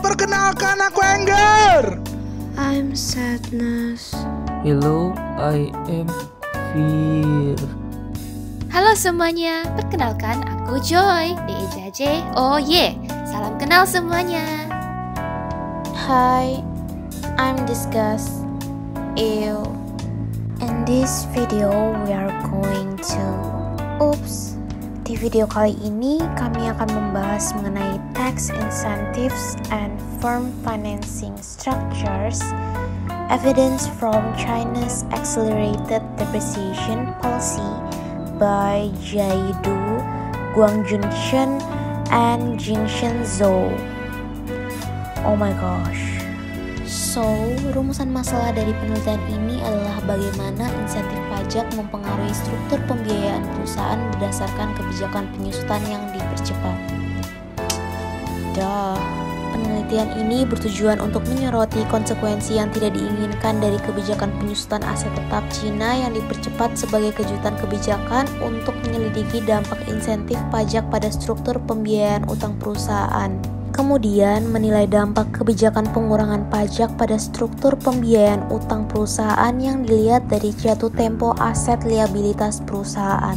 Perkenalkan aku Enggar. I'm Sadness. Hello, I am Fear. Halo semuanya, perkenalkan aku Joy, DJJ. Oh yeah, salam kenal semuanya. Hi, I'm Disgust. Ew. In this video we are going to Di video kali ini kami akan membahas mengenai tax incentives and firm financing structures, evidence from China's accelerated depreciation policy by Jiaidu, Guangjunshen, and Jingshen Zhou. Oh my gosh. So, rumusan masalah dari penelitian ini adalah bagaimana insentif pajak mempengaruhi struktur pembiayaan perusahaan berdasarkan kebijakan penyusutan yang dipercepat. Penelitian ini bertujuan untuk menyoroti konsekuensi yang tidak diinginkan dari kebijakan penyusutan aset tetap Cina yang dipercepat sebagai kejutan kebijakan untuk menyelidiki dampak insentif pajak pada struktur pembiayaan utang perusahaan. Kemudian menilai dampak kebijakan pengurangan pajak pada struktur pembiayaan utang perusahaan yang dilihat dari jatuh tempo aset liabilitas perusahaan.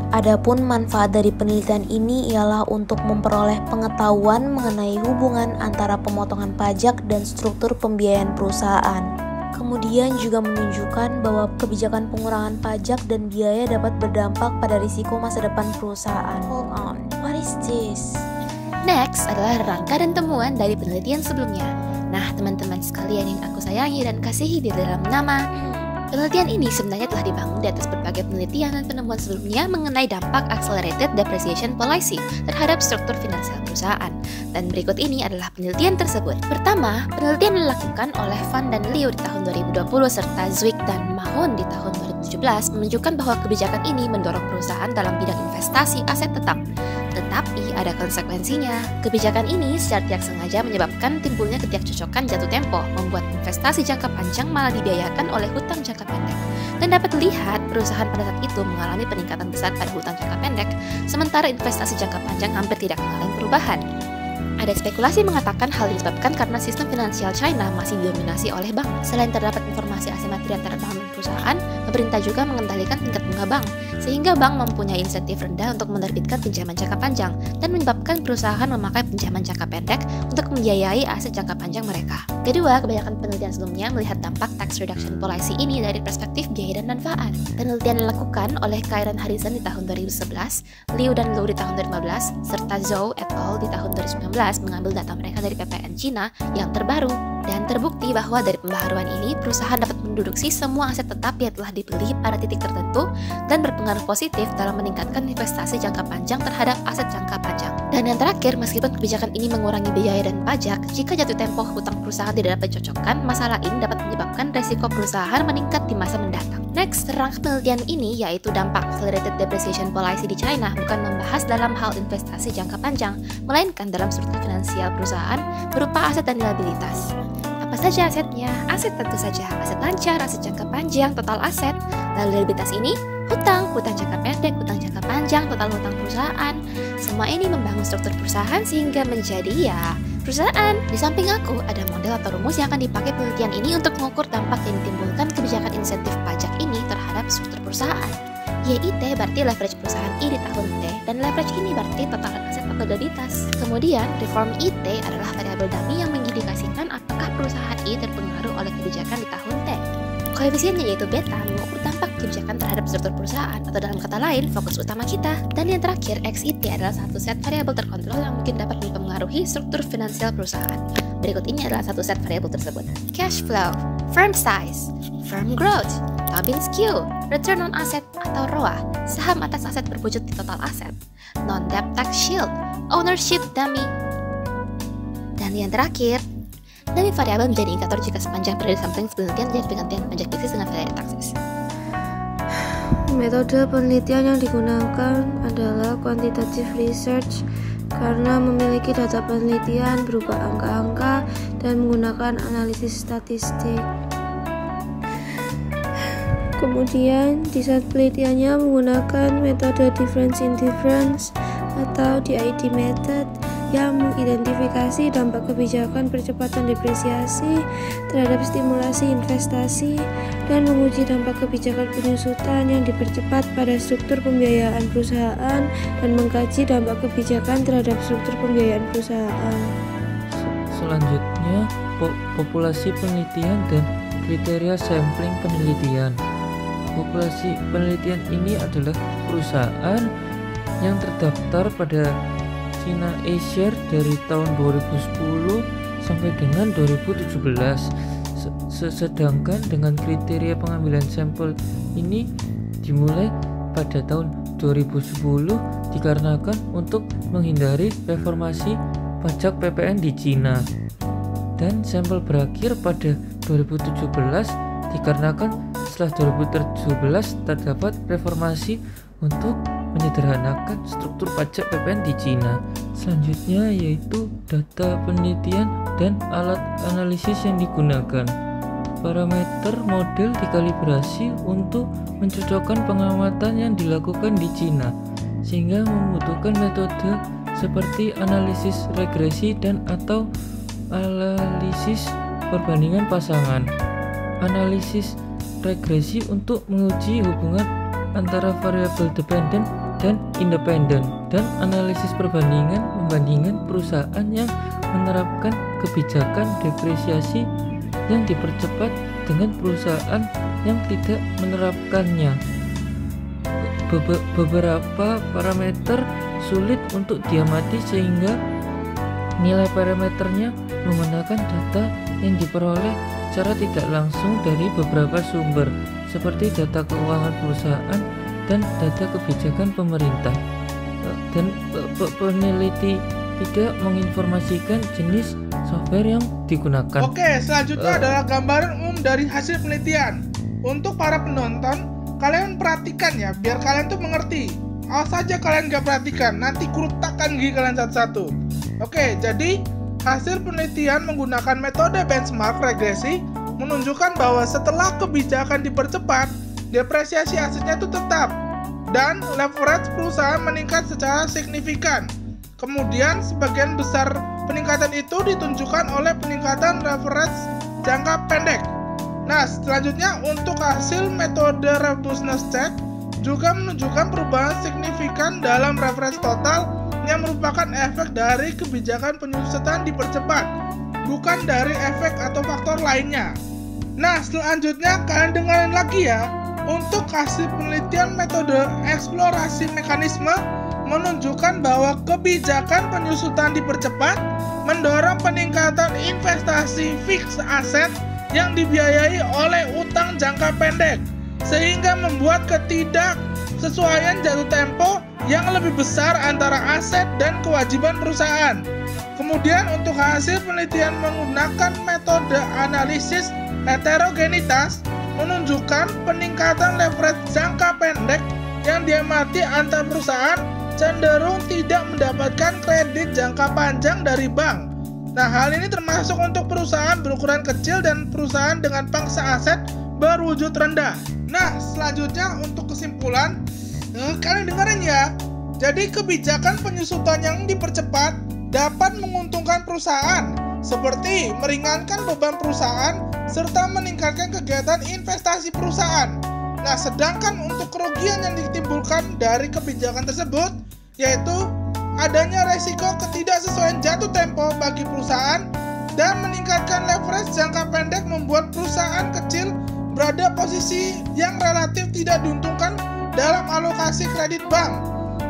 Adapun manfaat dari penelitian ini ialah untuk memperoleh pengetahuan mengenai hubungan antara pemotongan pajak dan struktur pembiayaan perusahaan. Kemudian juga menunjukkan bahwa kebijakan pengurangan pajak dan biaya dapat berdampak pada risiko masa depan perusahaan. Hold on, what is this? Next adalah rangka dan temuan dari penelitian sebelumnya. Nah, teman-teman sekalian yang aku sayangi dan kasihi di dalam nama, penelitian ini sebenarnya telah dibangun di atas berbagai penelitian dan penemuan sebelumnya mengenai dampak accelerated depreciation policy terhadap struktur finansial perusahaan. Dan berikut ini adalah penelitian tersebut. Pertama, penelitian dilakukan oleh Fan dan Liu di tahun 2020 serta Zwick dan Mahon di tahun 2017 menunjukkan bahwa kebijakan ini mendorong perusahaan dalam bidang investasi aset tetap. Tetapi ada konsekuensinya. Kebijakan ini secara tidak sengaja menyebabkan timbulnya ketidakcocokan jatuh tempo, membuat investasi jangka panjang malah dibiayakan oleh hutang jangka pendek. Dan dapat dilihat, perusahaan pada saat itu mengalami peningkatan besar pada hutang jangka pendek, sementara investasi jangka panjang hampir tidak mengalami perubahan. Ada spekulasi mengatakan hal disebabkan karena sistem finansial China masih didominasi oleh bank. Selain terdapat informasi asimetri antara bank dan perusahaan, pemerintah juga mengendalikan tingkat bunga bank, sehingga bank mempunyai insentif rendah untuk menerbitkan pinjaman jangka panjang dan menyebabkan perusahaan memakai pinjaman jangka pendek untuk membiayai aset jangka panjang mereka. Kedua, kebanyakan penelitian sebelumnya melihat dampak tax reduction policy ini dari perspektif biaya dan manfaat. Penelitian dilakukan oleh Kairan Harrison di tahun 2011, Liu dan Lu di tahun 2015, serta Zhou et al. Di tahun 2019 mengambil data mereka dari PPN Cina yang terbaru. Dan terbukti bahwa dari pembaharuan ini, perusahaan dapat menduduki semua aset tetap yang telah dibeli pada titik tertentu dan berpengaruh positif dalam meningkatkan investasi jangka panjang terhadap aset jangka panjang. Dan yang terakhir, meskipun kebijakan ini mengurangi biaya dan pajak, jika jatuh tempo hutang perusahaan tidak dapat dicocokkan, masalah ini dapat menyebabkan resiko perusahaan meningkat di masa mendatang. Next, rangka penelitian ini yaitu dampak accelerated depreciation policy di China bukan membahas dalam hal investasi jangka panjang, melainkan dalam struktur finansial perusahaan berupa aset dan liabilitas. Apa saja asetnya? Aset tentu saja aset lancar, aset jangka panjang, total aset. Lalu liabilitas ini, hutang jangka pendek, hutang jangka panjang, total hutang perusahaan. Semua ini membangun struktur perusahaan sehingga menjadi perusahaan. Di samping aku ada model atau rumus yang akan dipakai penelitian ini untuk mengukur dampak yang ditimbulkan kebijakan insentif pajak ini terhadap struktur perusahaan. YIT berarti leverage perusahaan I di tahun T, dan leverage ini berarti total aset atau liabilitas. Kemudian, reform IT adalah variabel dummy yang mengindikasikan apakah perusahaan I terpengaruh oleh kebijakan di tahun T. Koefisiennya yaitu beta mengukur dampak kebijakan terhadap struktur perusahaan, atau dalam kata lain, fokus utama kita. Dan yang terakhir, XIT adalah satu set variabel terkontrol yang mungkin dapat mempengaruhi struktur finansial perusahaan. Berikut ini adalah satu set variabel tersebut. Cash flow, firm size, firm growth, Tobin skew, return on asset atau ROA, saham atas aset berwujud di total aset, non-debt tax shield, ownership dummy. Dan yang terakhir, dummy variabel menjadi indikator jika sepanjang periode sampling penelitian terjadi penggantian pajak bisnis dengan value taxes. Metode penelitian yang digunakan adalah quantitative research karena memiliki data penelitian berupa angka-angka dan menggunakan analisis statistik. Kemudian, desain penelitiannya menggunakan metode difference in difference atau DID method yang mengidentifikasi dampak kebijakan percepatan depresiasi terhadap stimulasi investasi dan menguji dampak kebijakan penyusutan yang dipercepat pada struktur pembiayaan perusahaan dan mengkaji dampak kebijakan terhadap struktur pembiayaan perusahaan. Selanjutnya, populasi penelitian dan kriteria sampling penelitian. Populasi penelitian ini adalah perusahaan yang terdaftar pada China A-Share dari tahun 2010 sampai dengan 2017. Sedangkan dengan kriteria pengambilan sampel ini dimulai pada tahun 2010 dikarenakan untuk menghindari reformasi pajak PPN di China, dan sampel berakhir pada 2017 dikarenakan setelah 2017 terdapat reformasi untuk menyederhanakan struktur pajak PPN di China. Selanjutnya yaitu data penelitian dan alat analisis yang digunakan. Parameter model dikalibrasi untuk mencocokkan pengamatan yang dilakukan di China, sehingga membutuhkan metode seperti analisis regresi dan atau analisis perbandingan pasangan. Analisis regresi untuk menguji hubungan antara variabel dependen dan independen, dan analisis perbandingan membandingkan perusahaan yang menerapkan kebijakan depresiasi yang dipercepat dengan perusahaan yang tidak menerapkannya. Beberapa parameter sulit untuk diamati sehingga nilai parameternya menggunakan data yang diperoleh secara tidak langsung dari beberapa sumber seperti data keuangan perusahaan dan data kebijakan pemerintah, dan peneliti tidak menginformasikan jenis software yang digunakan. Oke, selanjutnya adalah gambaran umum dari hasil penelitian. Untuk para penonton, kalian perhatikan ya, biar kalian tuh mengerti. Awas saja kalian gak perhatikan, nanti kurutakan gigi kalian satu-satu. Oke, jadi hasil penelitian menggunakan metode benchmark regresi menunjukkan bahwa setelah kebijakan dipercepat, depresiasi asetnya itu tetap dan leverage perusahaan meningkat secara signifikan. Kemudian sebagian besar peningkatan itu ditunjukkan oleh peningkatan leverage jangka pendek. Nah, selanjutnya untuk hasil metode robustness check juga menunjukkan perubahan signifikan dalam leverage total yang merupakan efek dari kebijakan penyusutan dipercepat, bukan dari efek atau faktor lainnya. Nah, selanjutnya kalian dengerin lagi ya. Untuk hasil penelitian metode eksplorasi mekanisme menunjukkan bahwa kebijakan penyusutan dipercepat mendorong peningkatan investasi fixed aset yang dibiayai oleh utang jangka pendek, sehingga membuat ketidaksesuaian jatuh tempo yang lebih besar antara aset dan kewajiban perusahaan. Kemudian untuk hasil penelitian menggunakan metode analisis heterogenitas menunjukkan peningkatan leverage jangka pendek yang diamati antar perusahaan cenderung tidak mendapatkan kredit jangka panjang dari bank. Nah, hal ini termasuk untuk perusahaan berukuran kecil dan perusahaan dengan pangsa aset berwujud rendah. Nah, selanjutnya untuk kesimpulan, kalian dengerin ya. Jadi kebijakan penyusutan yang dipercepat dapat menguntungkan perusahaan, seperti meringankan beban perusahaan serta meningkatkan kegiatan investasi perusahaan. Nah, sedangkan untuk kerugian yang ditimbulkan dari kebijakan tersebut, yaitu adanya resiko ketidaksesuaian jatuh tempo bagi perusahaan dan meningkatkan leverage jangka pendek membuat perusahaan kecil berada posisi yang relatif tidak diuntungkan dalam alokasi kredit bank.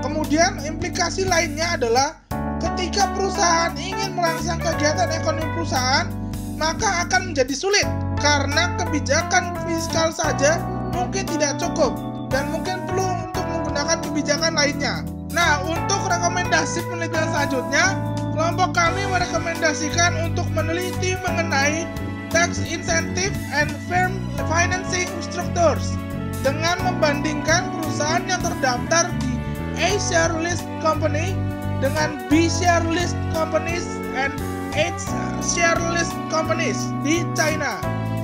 Kemudian implikasi lainnya adalah ketika perusahaan ingin merangsang kegiatan ekonomi perusahaan, maka akan menjadi sulit karena kebijakan fiskal saja mungkin tidak cukup dan mungkin perlu untuk menggunakan kebijakan lainnya. Nah, untuk rekomendasi penelitian selanjutnya, kelompok kami merekomendasikan untuk meneliti mengenai tax incentive and firm financing structures dengan membandingkan perusahaan yang terdaftar di A-share list company dengan B-share list companies and H-share list companies di China,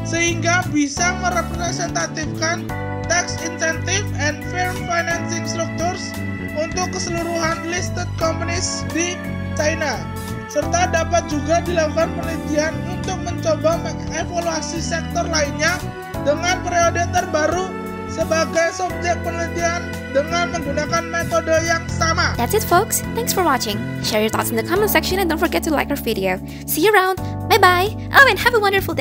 sehingga bisa merepresentatifkan tax incentive and firm financing structures untuk keseluruhan listed companies di China. Serta dapat juga dilakukan penelitian untuk mencoba mengevaluasi sektor lainnya dengan periode terbaru sebagai subjek penelitian dengan menggunakan metode yang sama. That's it folks, thanks for watching. Share your thoughts in the comment section and don't forget to like our video. See you around, bye bye, and have a wonderful day.